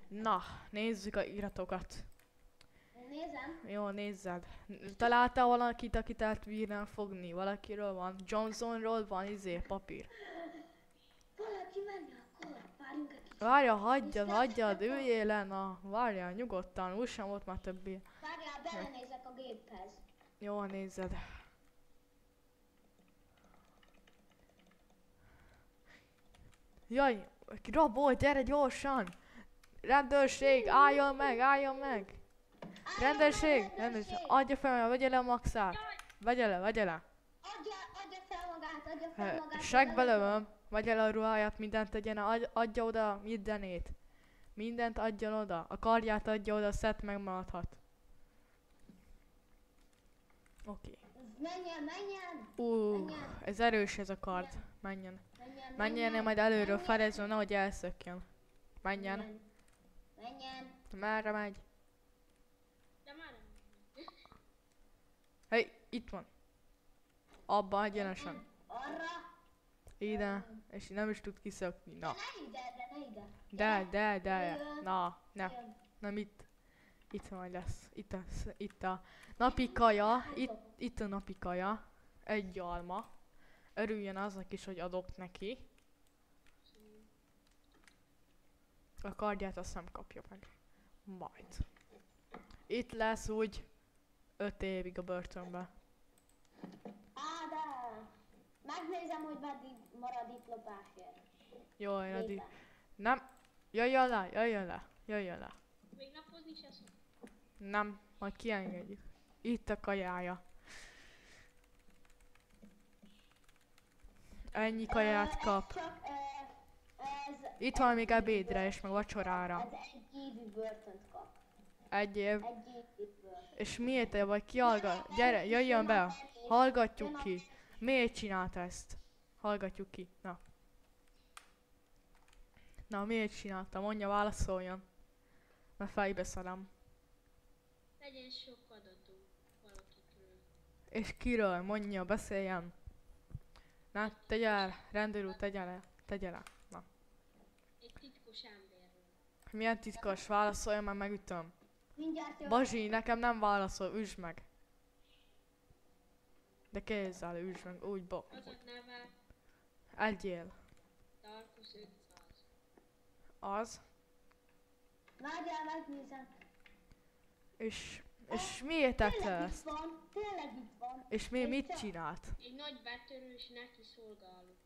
Na, nézzük a iratokat. Nézem. Jó, nézzed. Találtál valakit, akit el bírnál fogni? Valakiről van? Johnsonról van papír. Valaki menj akkor, várjunk egy kicsit. Várja, hagyjad, üljél le, na, várjál, nyugodtan, úgy sem volt már többé. Várjál, belenézek a géphez. Jó, nézzed. Jaj, rabolt, gyere gyorsan! Rendőrség, álljon meg, álljon meg! Rendőrség, adja fel, vegye le a maxát! Vegye le! Adja fel magát, adja fel magát. Segbe lövöm, vegye le a ruháját, mindent tegyen, adja oda mindenét. Mindent adjon oda, a karját adja oda, Seth megmaradhat. Oké. Menjen. Ez erős ez a kard. Menjen, én majd előről felezve, nehogy elszökjön. Menjen. Merre megy? De már nem. Hey, itt van. Abba egyenesen. Arra. Ide. És nem is tud kiszökni. Na. Ne ide. De. Na, ne. Nem itt. Itt majd lesz. Itt a napi kaja. Itt a napi kaja. Egy alma. Örüljön aznak is, hogy adok neki. A kardját azt nem kapja meg. Majd. Itt lesz úgy 5 évig a börtönbe. De megnézem, hogy meddig marad itt lopásért. Jó, Adi. Nem. Jöjjön le. Még napozni se szok. Nem, majd kiengedjük. Itt a kajája. Ennyi kaját kap. Itt van még ebédre és meg vacsorára. Ez egy évig börtönt kap. Egy év. Egy évig börtönt. És miért te vagy kihallgat? Gyere, jöjjön be! Hallgatjuk ki. Miért csinált ezt? Hallgatjuk ki. Na, miért csinálta? Mondja, válaszoljon. Mert fejbe szarom. Legyen sok adatunk valakikről. És kiről? Mondja, beszéljen. Na, tegye el, rendőr úr, tegye le. Na. Egy titkos emberről. Milyen titkos? Válaszoljon, már megütöm. Mindjárt jön. Bazsi, nekem nem válaszol, üsd meg. De kézzel, üsd meg, úgy Az a neve Egyél. Darkus 500. Az. Várjál, megnézem. És miért tette ezt? Tényleg itt van. És mit csinált? Egy nagy betörő és neki szolgáló.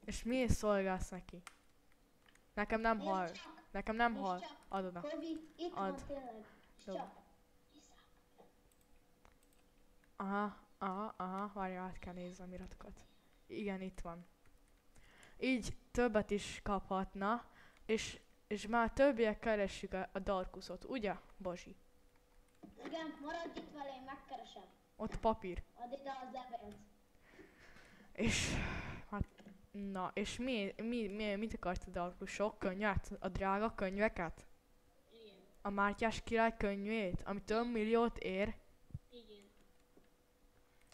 És miért szolgálsz neki? Nekem nem hal. Nekem nem hal. Add oda. Kovi, itt Add. van tényleg. És Jó. csak. Aha, várja, át kell néznem iratokat. Igen, itt van. Így többet is kaphatna, és már többiek keressük a Darkuszot, ugye, Bazsi? Igen, maradj itt vele, én megkeresem. Ott papír. Add ide az levelet. És, hát, na, és mit akart a Darkus? Sok könyvet? A drága könyveket? Igen. A Mátyás király könyvét? Ami több milliót ér? Igen.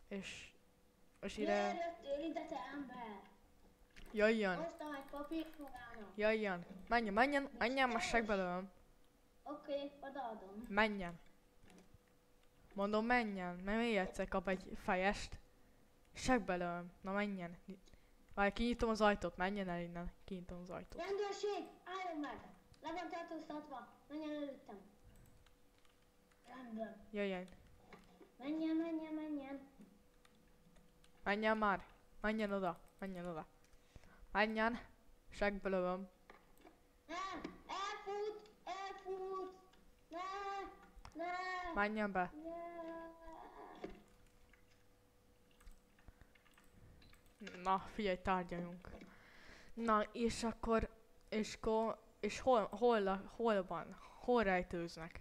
És ide... Miért jöttél ide, te ember? Jöjjön! Hoztam egy papírt magának. Jöjjön! Menjen, most segbelőm! Oké, odaadom. Menjen! Mondom, menjen, mert még egyszer kap egy fejest. Segbelőm, na menjen! Várj, kinyitom az ajtót, menjen el innen, kinyitom az ajtót. Rendőrség, álljon meg! Le van tartóztatva, menjen előttem. Rendben. Jöjjön! Menjen. Menjen már! Menjen oda! Menjen! Segbelőm! Nem! Elfut! Ne! Menjen be! Na, figyelj, tárgyaljunk. Na, és akkor... És hol van? Hol rejtőznek?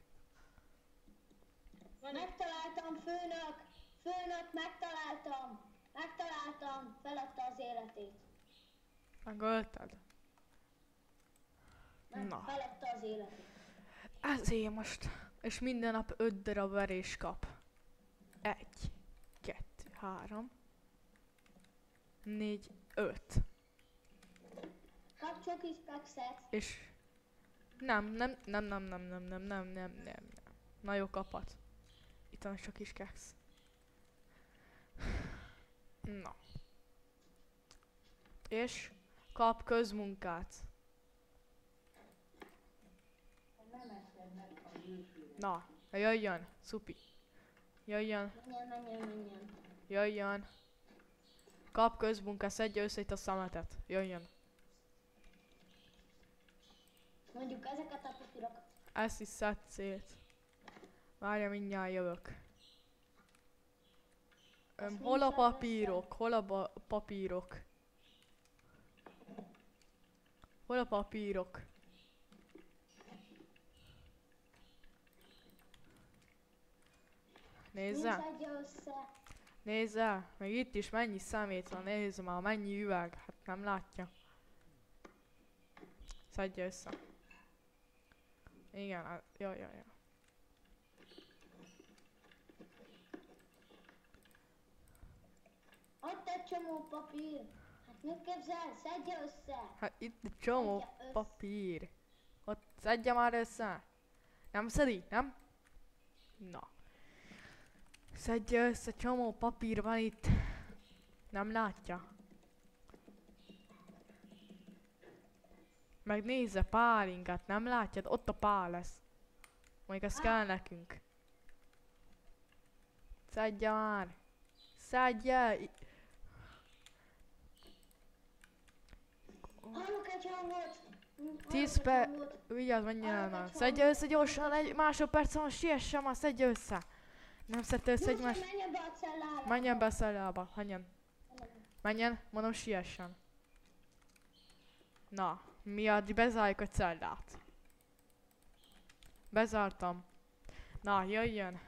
Megtaláltam, főnök! Főnök, megtaláltam! Feladta az életét. Megölted? Nem, Na. feladta az életét. Ezért most. És minden nap 5 darab verés kap. 1, 2, 3, 4, 5. Kap csoki spekszet. Nem. Na jó, kapat. Itt van csak kis keksz. Na. És kap közmunkát. Na, jöjjön, szupi. Jöjjön. Jöjjön. Kap közmunkát, szedje össze itt a szemetet. Jöjjön. Mondjuk ezeket a papírokat. Ezt is szedd szét. Várja, mindjárt jövök. Hol a papírok? Hol a papírok? Hol a papírok? Nézze! Nézze! Még itt is mennyi szemét van, nézze már, mennyi üveg. Hát nem látja. Szedje össze. Igen, hát, jaj. Ott egy csomó papír. Hát mit képzel? Szedje össze. Hát itt egy csomó Szedje össze. papír. Ott szedje már össze. Nem szedi, nem? Na. Szedje össze, csomó papír van itt. Nem látja. Meg nézze, pálinkát, nem látjad? Ott a pál lesz. Mondjuk ez kell nekünk. Szedje már. Szedje! Hallok egy hangot. 10 perc. Vigyázz, menjen el már. Szedje össze gyorsan, egy másodperc van, siessen már, szedje össze. Nem szedte össze egymás. Menjen be a cellába. Menjen be a cellába, menjen, mondom, siessen. Na, mi addig bezárjuk a cellát. Bezártam. Na, jöjjön.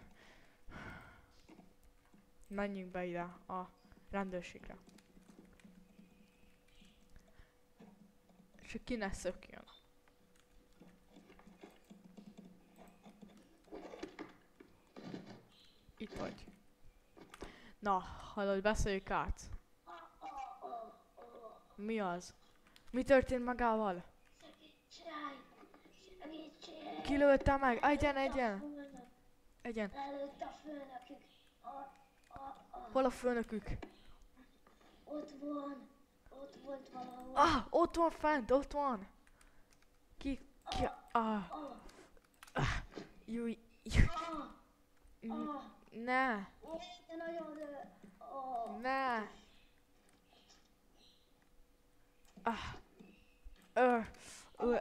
Menjünk be ide, a rendőrségre. És ki ne szökjön. Itt vagy. Na, hallod, beszéljük át. Mi az? Mi történt magával? Segítség. Kilőtte meg? Egyen. Előtt a főnökük. Hol a főnökük? Ott van. Ott volt valahol. Ah, ott van fent, ott van. Ki? Júj. Ne. De nagyon... Ne.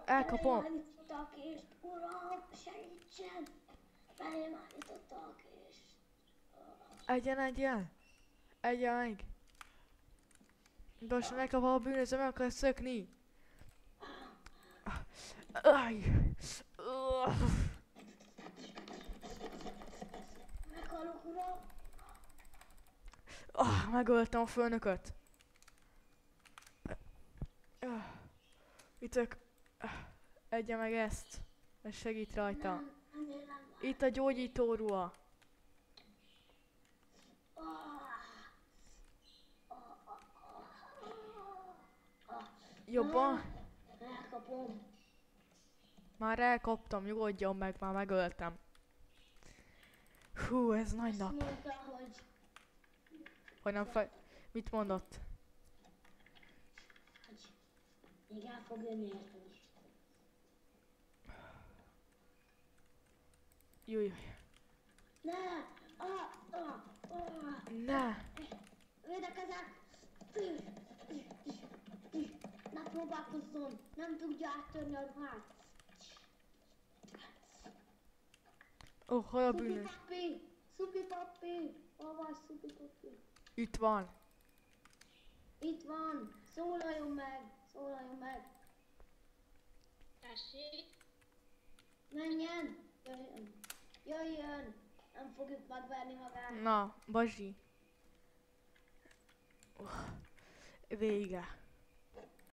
Elkapom. Belémárítottak és... Uram, segítsen! Belémárítottak és... Egyen meg. Gyorsan elkapom a bűnöző, meg akar szökni. Meghalok, uram! Megöltem a főnököt. Ütök. Egye meg ezt. Ez segít rajta. Nem élem már. Itt a gyógyítóruha. Jobban? Elkapom. Már elkaptam, nyugodjon meg, már megöltem. Hú, ez nagy Azt nap. mondta, hogy... Hogy nem fej... Mit mondott? hogy még el fog jönni érteni. Júj. Ne! Ne! Védekezek! Ne próbálkozzon! Nem tudja áttörni a ruhát! Ó, hol a Szupi bűnös? papi! Szupi papi! Hol van Szupi papi? Itt van. Itt van! Szólaljon meg! Szólaljon meg! Tessék, Menjen! Jöjjön! Jöjjön! Nem fogjuk megverni magát! Na, Bazsi. Vége.